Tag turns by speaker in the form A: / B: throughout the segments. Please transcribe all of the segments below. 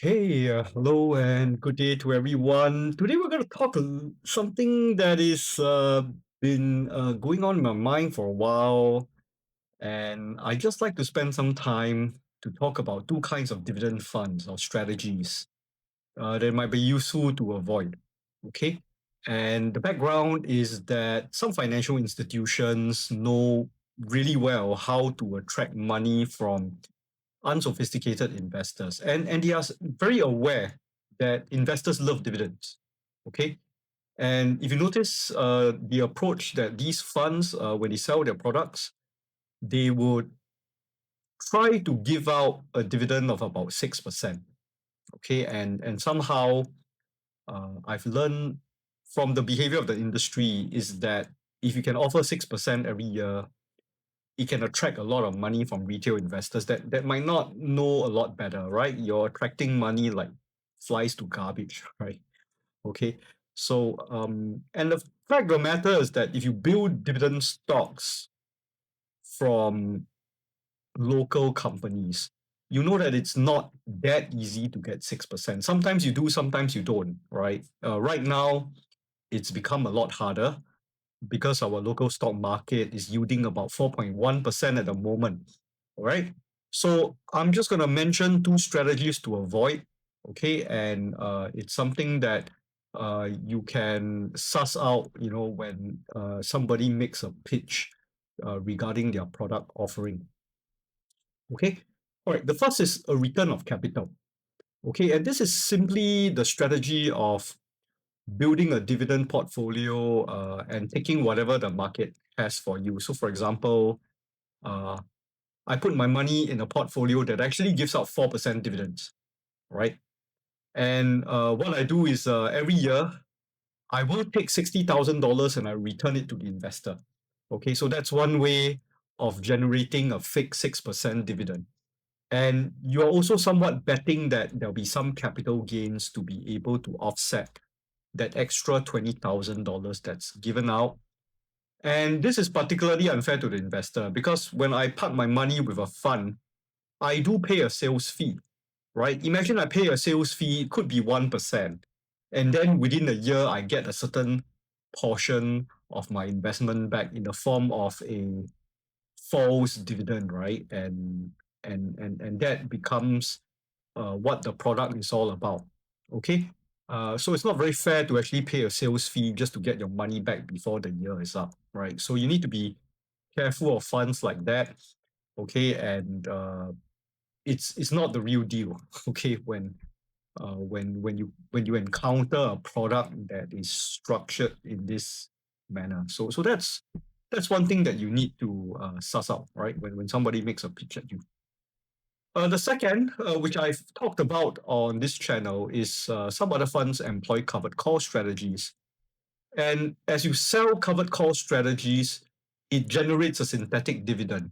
A: Hello and good day to everyone. Today we're going to talk something that is been going on in my mind for a while, and I just like to spend some time to talk about two kinds of dividend funds or strategies that might be useful to avoid. Okay, and the background is that some financial institutions know really well how to attract money from unsophisticated investors, and they are very aware that investors love dividends. Okay, and if you notice the approach that these funds, when they sell their products, they would try to give out a dividend of about 6%. Okay, and somehow I've learned from the behavior of the industry is that if you can offer 6% every year, it can attract a lot of money from retail investors that might not know a lot better, right? You're attracting money like flies to garbage, right? Okay. So and the fact of the matter is that if you build dividend stocks from local companies, you know that it's not that easy to get 6%. Sometimes you do, sometimes you don't, right? Right now, it's become a lot harder because our local stock market is yielding about 4.1% at the moment. All right. So I'm just going to mention two strategies to avoid. Okay. And it's something that you can suss out, when somebody makes a pitch regarding their product offering. Okay. All right. The first is a return of capital. Okay. And this is simply the strategy of building a dividend portfolio and taking whatever the market has for you. So, for example, uh, I put my money in a portfolio that actually gives out 4% dividends, right? And what I do is every year I will take $60,000 and I return it to the investor. Okay, so that's one way of generating a fixed 6% dividend. And you're also somewhat betting that there'll be some capital gains to be able to offset that extra $20,000 that's given out. And this is particularly unfair to the investor because when I park my money with a fund, I do pay a sales fee, right? Imagine I pay a sales fee, it could be 1%. And then within a year, I get a certain portion of my investment back in the form of a false dividend, right? And that becomes what the product is all about. Okay. So it's not very fair to actually pay a sales fee just to get your money back before the year is up, right? So you need to be careful of funds like that. Okay. And it's not the real deal. Okay. When you encounter a product that is structured in this manner. So that's one thing that you need to suss out, right? When somebody makes a pitch at you. The second, which I've talked about on this channel, is some other funds employ covered call strategies. And as you sell covered call strategies, it generates a synthetic dividend.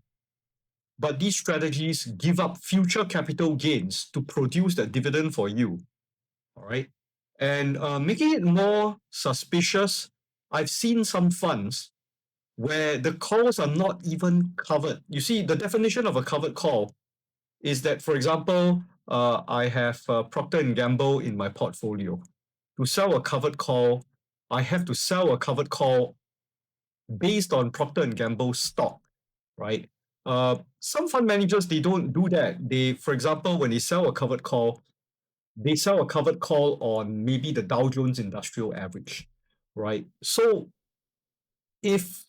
A: But these strategies give up future capital gains to produce that dividend for you. All right. And making it more suspicious, I've seen some funds where the calls are not even covered. You see, the definition of a covered call is that, for example, I have Procter and Gamble in my portfolio. To sell a covered call, I have to sell a covered call based on Procter and Gamble stock, right? Some fund managers they don't do that. They, for example, when they sell a covered call, they sell a covered call on maybe the Dow Jones Industrial Average, right? So if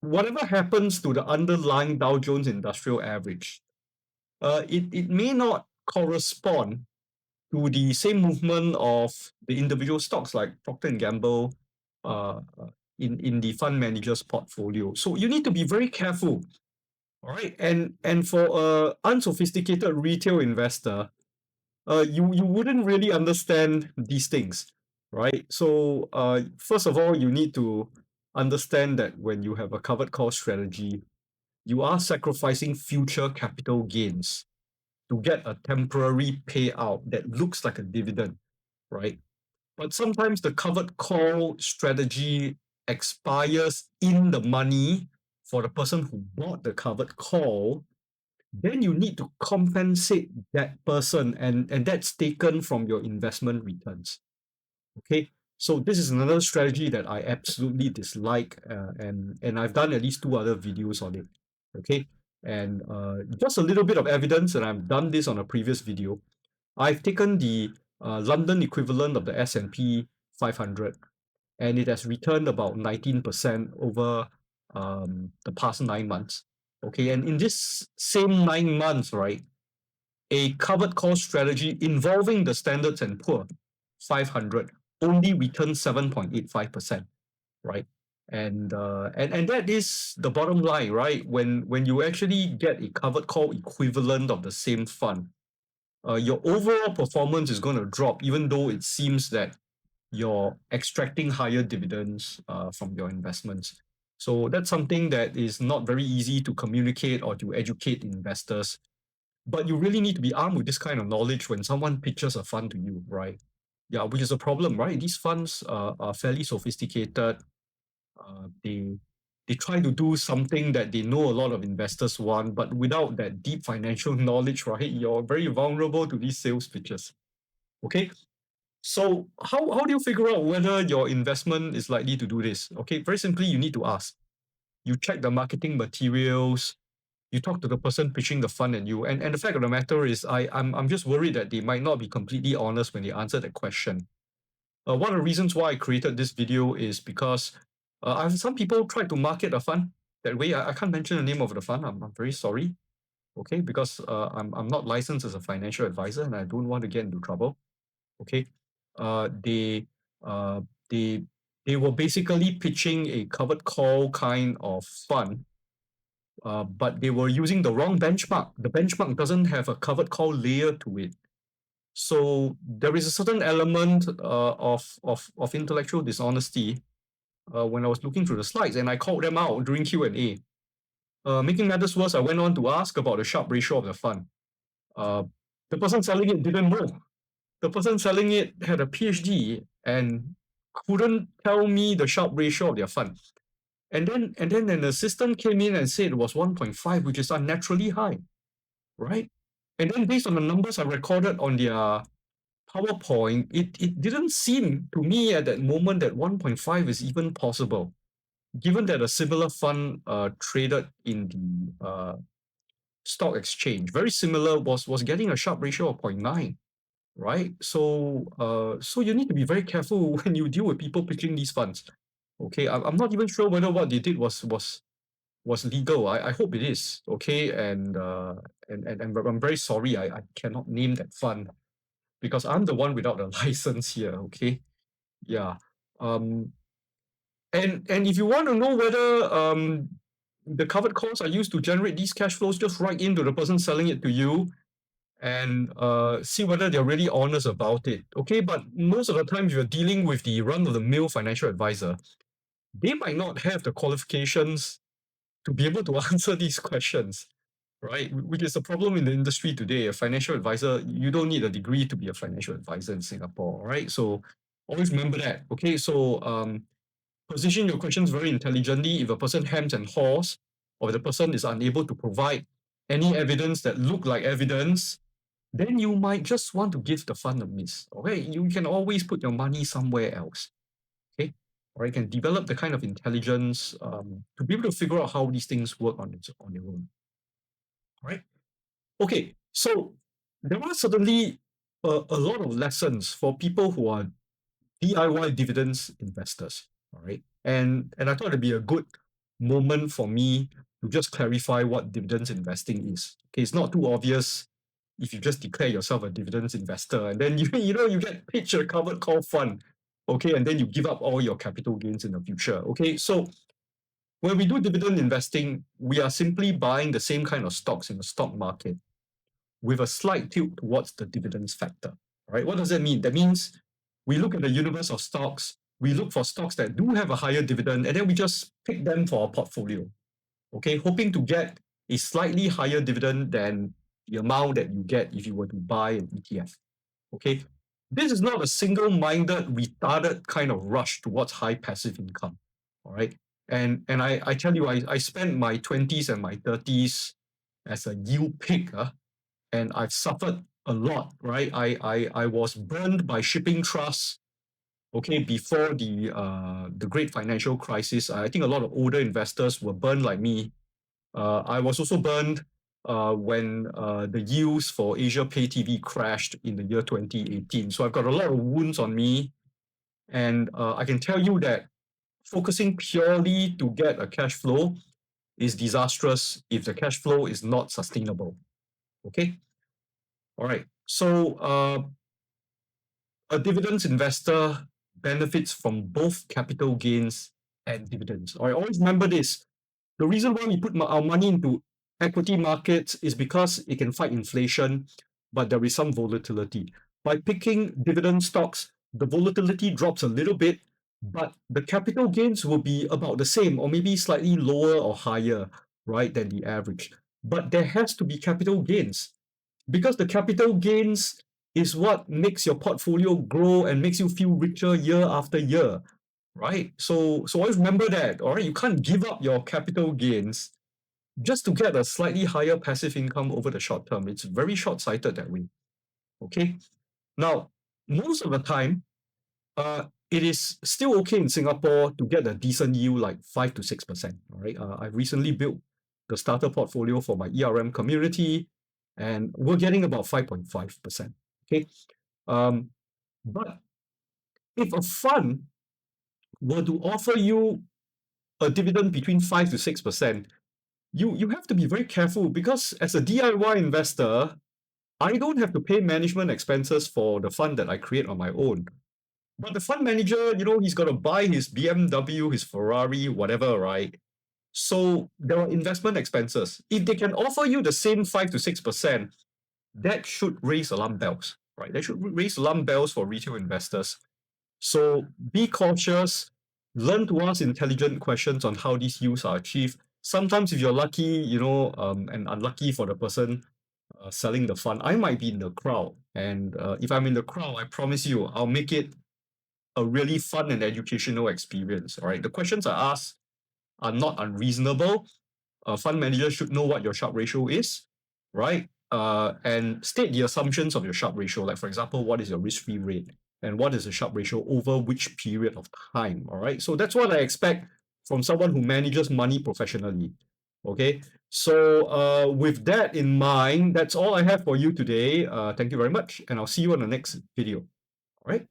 A: whatever happens to the underlying Dow Jones Industrial Average, it may not correspond to the same movement of the individual stocks like Procter and Gamble uh, in the fund manager's portfolio. So you need to be very careful. All right. And for a unsophisticated retail investor, you wouldn't really understand these things, right? So first of all, you need to understand that when you have a covered call strategy, you are sacrificing future capital gains to get a temporary payout that looks like a dividend, right? But sometimes the covered call strategy expires in the money for the person who bought the covered call then you need to compensate that person, and that's taken from your investment returns. Okay, so this is another strategy that I absolutely dislike, and I've done at least two other videos on it. Okay, and just a little bit of evidence, and I've done this on a previous video. I've taken the London equivalent of the S&P 500, and it has returned about 19% over the past 9 months. Okay, and in this same 9 months, right, a covered call strategy involving the Standards and Poor 500 only returned 7.85%, right? And that is the bottom line, right? When you actually get a covered call equivalent of the same fund, your overall performance is going to drop, even though it seems that you're extracting higher dividends from your investments. So that's something that is not very easy to communicate or to educate investors. But you really need to be armed with this kind of knowledge when someone pitches a fund to you, right? Yeah, which is a problem, right? These funds are fairly sophisticated. They try to do something that they know a lot of investors want, but without that deep financial knowledge, right, you're very vulnerable to these sales pitches. Okay, so how do you figure out whether your investment is likely to do this? Okay, very simply, you need to ask. You check the marketing materials, you talk to the person pitching the fund and you. And the fact of the matter is I'm just worried that they might not be completely honest when they answer that question. One of the reasons why I created this video is because I've some people tried to market a fund that way. I can't mention the name of the fund. I'm very sorry. Okay, because I'm not licensed as a financial advisor and I don't want to get into trouble. Okay, uh, they uh, they they were basically pitching a covered call kind of fund, but they were using the wrong benchmark. The benchmark doesn't have a covered call layer to it. So there is a certain element of intellectual dishonesty when I was looking through the slides, and I called them out during Q&A. Making matters worse, I went on to ask about the Sharpe ratio of the fund. Uh, the person selling it didn't know. The person selling it had a PhD and couldn't tell me the Sharpe ratio of their fund. And then an assistant came in and said it was 1.5, which is unnaturally high, right? And then based on the numbers I recorded on their PowerPoint, it didn't seem to me at that moment that 1.5 is even possible, given that a similar fund traded in the stock exchange, very similar, was getting a Sharpe ratio of 0.9, right? So you need to be very careful when you deal with people pitching these funds. Okay, I'm not even sure whether what they did was legal. I hope it is. Okay, and I'm very sorry I cannot name that fund because I'm the one without a license here. Okay, yeah. Um, and if you want to know whether the covered calls are used to generate these cash flows, just write into the person selling it to you and see whether they're really honest about it. Okay, but most of the time, if you're dealing with the run-of-the-mill financial advisor, they might not have the qualifications to be able to answer these questions, right? Which is a problem in the industry today. A financial advisor, you don't need a degree to be a financial advisor in Singapore, right? So always remember that. Okay, so position your questions very intelligently. If a person hems and haws, or the person is unable to provide any evidence that look like evidence, then you might just want to give the fund a miss. Okay, you can always put your money somewhere else. Okay, or you can develop the kind of intelligence to be able to figure out how these things work on their own. All right. Okay, so there are certainly a lot of lessons for people who are DIY dividends investors. All right, and I thought it'd be a good moment for me to just clarify what dividends investing is. Okay, it's not too obvious if you just declare yourself a dividends investor and then you get pitched a covered call fund. Okay, and then you give up all your capital gains in the future. Okay, so when we do dividend investing, we are simply buying the same kind of stocks in the stock market with a slight tilt towards the dividends factor. Right? What does that mean? That means we look at the universe of stocks, we look for stocks that do have a higher dividend, and then we just pick them for our portfolio. Okay, hoping to get a slightly higher dividend than the amount that you get if you were to buy an ETF. Okay, this is not a single-minded, retarded kind of rush towards high passive income. All right, and I tell you, I spent my 20s and my 30s as a yield pig, and I've suffered a lot, right? I was burned by shipping trusts, okay, before the great financial crisis. I think a lot of older investors were burned like me. I was also burned when the yields for Asia Pay TV crashed in the year 2018. So I've got a lot of wounds on me, and I can tell you that focusing purely to get a cash flow is disastrous if the cash flow is not sustainable. Okay. All right. So a dividends investor benefits from both capital gains and dividends. All right. Always remember this. The reason why we put our money into equity markets is because it can fight inflation, but there is some volatility. By picking dividend stocks, the volatility drops a little bit, but the capital gains will be about the same or maybe slightly lower or higher, right, than the average. But there has to be capital gains because the capital gains is what makes your portfolio grow and makes you feel richer year after year, right? So always remember that, all right? You can't give up your capital gains just to get a slightly higher passive income over the short term. It's very short-sighted that way, okay? Now, most of the time, it is still okay in Singapore to get a decent yield like 5 to 6%, all right? I've recently built the starter portfolio for my ERM community, and we're getting about 5.5%, okay? Um, but if a fund were to offer you a dividend between 5 to 6%, you have to be very careful because as a DIY investor, I don't have to pay management expenses for the fund that I create on my own. But the fund manager, he's got to buy his BMW, his Ferrari, whatever, right? So there are investment expenses. If they can offer you the same 5 to 6%, that should raise alarm bells, right? That should raise alarm bells for retail investors. So be cautious, learn to ask intelligent questions on how these yields are achieved. Sometimes if you're lucky, and unlucky for the person selling the fund, I might be in the crowd. And if I'm in the crowd, I promise you, I'll make it a really fun and educational experience. All right. The questions I ask are not unreasonable. A fund manager should know what your Sharpe ratio is, right? And state the assumptions of your Sharpe ratio. Like, for example, what is your risk-free rate? And what is the Sharpe ratio over which period of time? All right. So that's what I expect from someone who manages money professionally. Okay. So with that in mind, that's all I have for you today. Thank you very much. And I'll see you on the next video. All right.